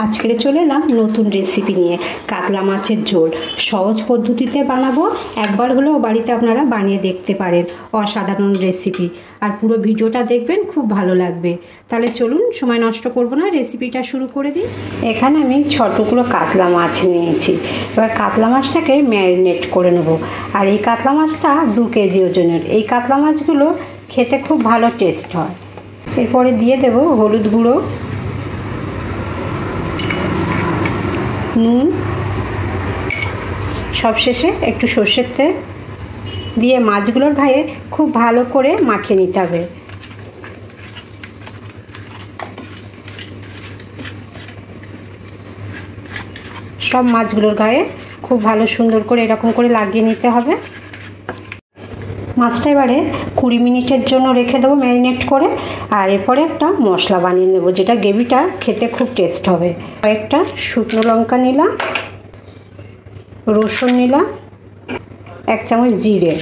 আজকে চলে এলাম নতুন রেসিপি নিয়ে, কাতলা মাছের ঝোল। সহজ পদ্ধতিতে বানাবো, একবার হলেও বাড়িতে আপনারা বানিয়ে দেখতে পারেন। অসাধারণ রেসিপি, আর পুরো ভিডিওটা দেখবেন, খুব ভালো লাগবে। তাহলে চলুন, সময় নষ্ট করব না, রেসিপিটা শুরু করে দিই। এখানে আমি 6 টুকরো কাতলা মাছ নিয়েছি। এবার কাতলা মাছটাকে ম্যারিনেট করে নেব। আর এই কাতলা মাছটা 2 কেজি ওজনের। এই কাতলা মাছগুলো খেতে খুব ভালো টেস্ট হয়। এরপরে দিয়ে দেব হলুদ গুঁড়ো, নুন, সবশেষে একটু সর্ষের তেল দিয়ে মাছগুলোর গায়ে খুব ভালো করে মাখিয়ে নিতে হবে। সব মাছগুলোর গায়ে খুব ভালো সুন্দর করে এরকম করে লাগিয়ে নিতে হবে। মাছটা এবারে 20 মিনিটের জন্য রেখে দেবো ম্যারিনেট করে। আর এরপরে একটা মশলা বানিয়ে নেব, যেটা গ্রেভিটা খেতে খুব টেস্ট হবে। কয়েকটা শুকনো লঙ্কা নিলাম, রসুন নিলাম, 1 চামচ জিরে।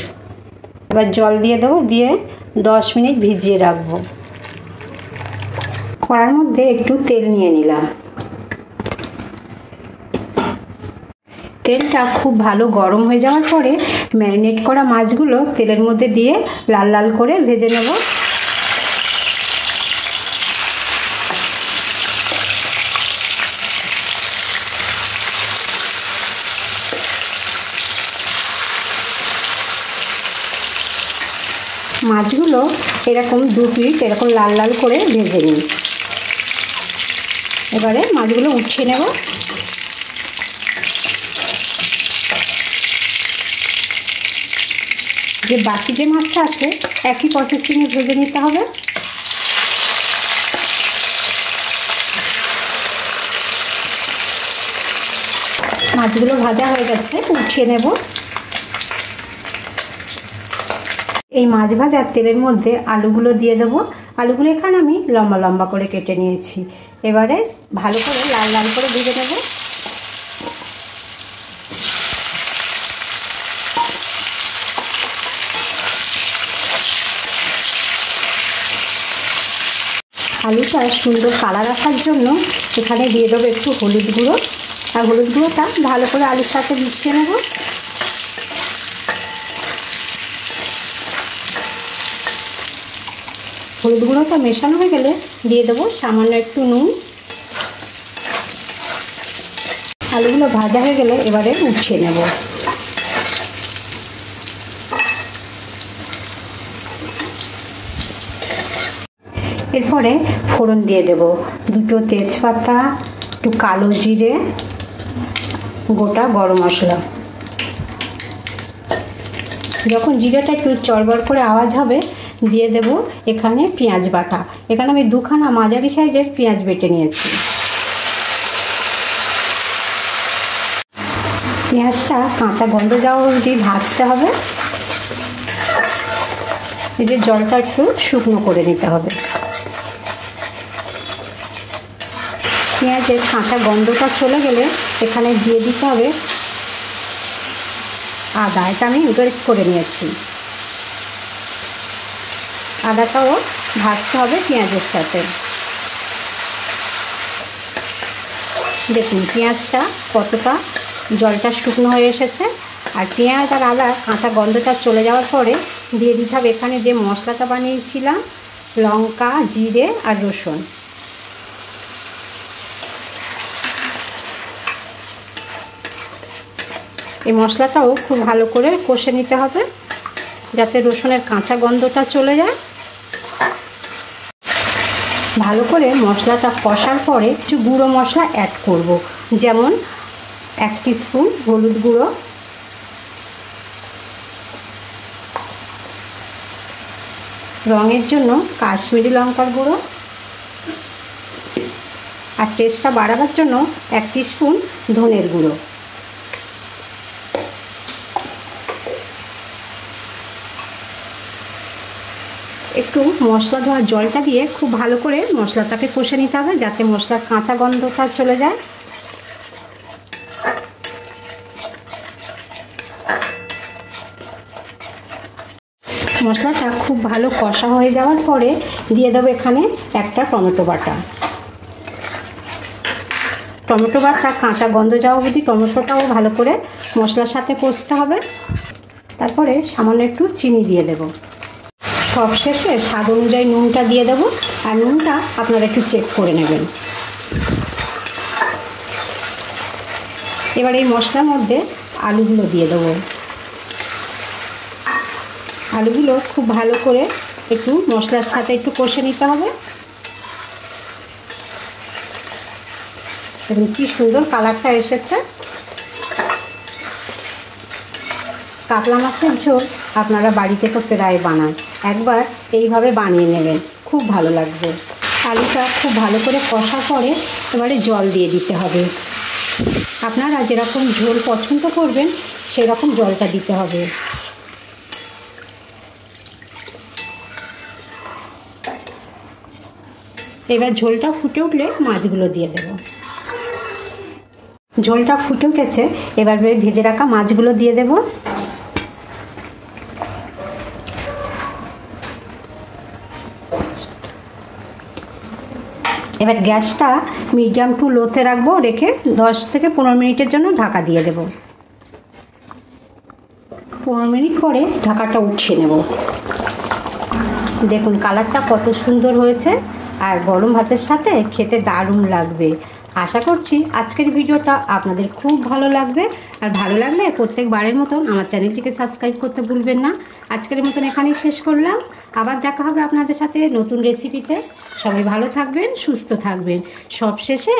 এবার জল দিয়ে দেবো, দিয়ে 10 মিনিট ভিজিয়ে রাখবো। কড়ার মধ্যে একটু তেল নিয়ে নিলাম। তেলটা খুব ভালো গরম হয়ে যাওয়ার পরে ম্যারিনেট করা মাছগুলো তেলের মধ্যে দিয়ে লাল লাল করে ভেজে নেব। মাছগুলো এরকম 2 পিস এরকম লাল লাল করে ভেজে নিই। এবারে মাছগুলো উঠিয়ে নেব। যে বাকি যে মাছটা আছে একই প্রসেসিংয়ে ভেজে নিতে হবে। মাছগুলো ভাজা হয়ে গেছে, উঠিয়ে নেব। এই মাছ ভাজার তেলের মধ্যে আলুগুলো দিয়ে দেবো। আলুগুলো এখানে আমি লম্বা লম্বা করে কেটে নিয়েছি। এবারে ভালো করে লাল লাল করে ভেজে নেব। আলুটা সুন্দর কালার আসার জন্য এখানে দিয়ে দেবো একটু হলুদ গুঁড়ো। আর হলুদ গুঁড়োটা ভালো করে আলুর সাথে মিশিয়ে নেব। হলুদ গুঁড়োটা মেশানো হয়ে গেলে দিয়ে দেবো সামান্য একটু নুন। আলুগুলো ভাজা হয়ে গেলে এবারে উঠিয়ে নেব। এরপরে ফোড়ন দিয়ে দেব 2টো তেজপাতা, একটু কালো জিরে, গোটা গরম মশলা। যখন জিরেটা একটু চড়বড় করে আওয়াজ হবে দিয়ে দেব এখানে পেঁয়াজ বাটা। এখানে আমি 2খানা মাঝারি সাইজের পেঁয়াজ বেটে নিয়েছি। পেঁয়াজটা কাঁচা গন্ধ যাওয়া অবধি ভাজতে হবে। এই যে জলটা একটু শুকনো করে নিতে হবে। পেঁয়াজের কাঁচা গন্ধটা চলে গেলে এখানে দিয়ে দিতে হবে আদা। এটা আমি গ্রেট করে নিয়েছি। আদাটাও ভাজতে হবে পেঁয়াজের সাথে। দেখুন পেঁয়াজটা কতটা জলটা শুকনো হয়ে এসেছে। আর পেঁয়াজ আর আদা কাঁচা গন্ধটা চলে যাওয়ার পরে দিয়ে দিতে হবে এখানে যে মশলাটা বানিয়েছিলাম, লঙ্কা, জিরে আর রসুন। এই মশলাটাও খুব ভালো করে কষে নিতে হবে যাতে রসুনের কাঁচা গন্ধটা চলে যায়। ভালো করে মশলাটা কষার পরে কিছু গুঁড়ো মশলা অ্যাড করব, যেমন 1 টিস্পুন হলুদ গুঁড়ো, রঙের জন্য কাশ্মীরি লঙ্কার গুঁড়ো, আর টেস্টটা বাড়াবার জন্য 1 টিস্পুন ধনের গুঁড়ো। একটু মশলা ধোয়া জলটা দিয়ে খুব ভালো করে মশলাটাকে কষে নিতে হবে যাতে মশলার কাঁচা গন্ধটা চলে যায়। মশলাটা খুব ভালো কষা হয়ে যাওয়ার পরে দিয়ে দেবো এখানে একটা টমেটো বাটা। টমেটো বাটা কাঁচা গন্ধ যাওয়া অবধি টমেটোটাও ভালো করে মশলার সাথে কষতে হবে। তারপরে সামান্য একটু চিনি দিয়ে দেব। সব শেষে স্বাদ অনুযায়ী নুনটা দিয়ে দেবো, আর নুনটা আপনারা একটু চেক করে নেবেন। এবার এই মশলার মধ্যে আলুগুলো দিয়ে দেবো। আলুগুলো খুব ভালো করে একটু মশলার সাথে একটু কষে নিতে হবে। দেখুন কি সুন্দর কালারটা এসেছে। কাতলা মাছের ঝোল আপনারা বাড়িতে তো প্রায় বানান, একবার এইভাবে বানিয়ে নেবেন, খুব ভালো লাগবে। আলুটা খুব ভালো করে কষা পরে এবারে জল দিয়ে দিতে হবে। আপনারা যেরকম ঝোল পছন্দ করবেন সেরকম জলটা দিতে হবে। এবার ঝোলটা ফুটে উঠলে মাছগুলো দিয়ে দেব। ঝোলটা ফুটে উঠেছে, এবার ভেজে রাখা মাছগুলো দিয়ে দেব। এবার গ্যাসটা মিডিয়াম টু লোতে রাখবো, রেখে 10 থেকে 15 মিনিটের জন্য ঢাকা দিয়ে দেব। 15 মিনিট পরে ঢাকাটা উঠিয়ে নেব। দেখুন কালারটা কত সুন্দর হয়েছে, আর গরম ভাতের সাথে খেতে দারুণ লাগবে। আশা করছি আজকের ভিডিওটা আপনাদের খুব ভালো লাগবে, আর ভালো লাগলে প্রত্যেকবারের মতন আমার চ্যানেলটিকে সাবস্ক্রাইব করতে ভুলবেন না। আজকের মতন এখানেই শেষ করলাম, আবার দেখা হবে আপনাদের সাথে নতুন রেসিপিতে। সবাই ভালো থাকবেন, সুস্থ থাকবেন। সব শেষে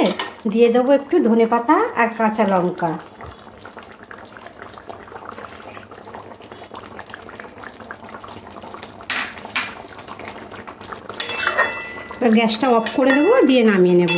দিয়ে দেবো একটু ধনেপাতা আর কাঁচা লঙ্কা। গ্যাসটা অফ করে দেবো, দিয়ে নামিয়ে নেব।